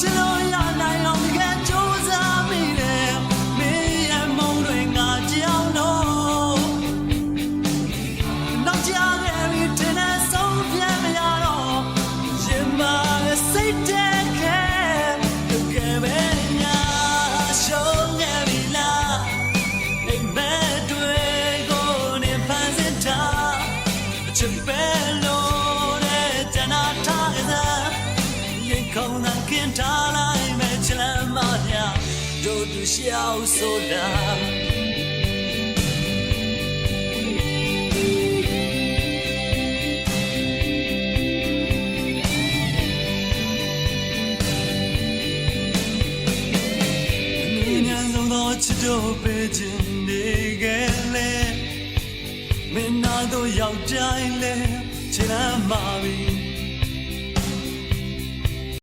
ချစ်လို့ရနိုင်အောင်တကယ်ကြိုးစားမိတယ်မင်းရဲ့မုန်းတွေငါကြောက်လို့နောက်ကြခဲ့ပြီးတင်တဲ့ဆုံးဖြတ်မရတော့ရင်မစိတ်တဲ့ခဲတကယ်ပဲညာရှုံးခဲ့ပြီလားအိမ်မက်တွေကိုနေဖန်ဆင်းထားအချစ်ပဲလို့တဲ့တနာထားကြရင်ခုန်တာခင်ထားလိုက်မဲ့ချလမ်းမညာတို့သူရှောက်ဆိုတာချစ်တော့ပဲခြင်းနေခဲ့လေမင်းနာတော့ရောက်တိုင်းလေချမ်းသာပြီ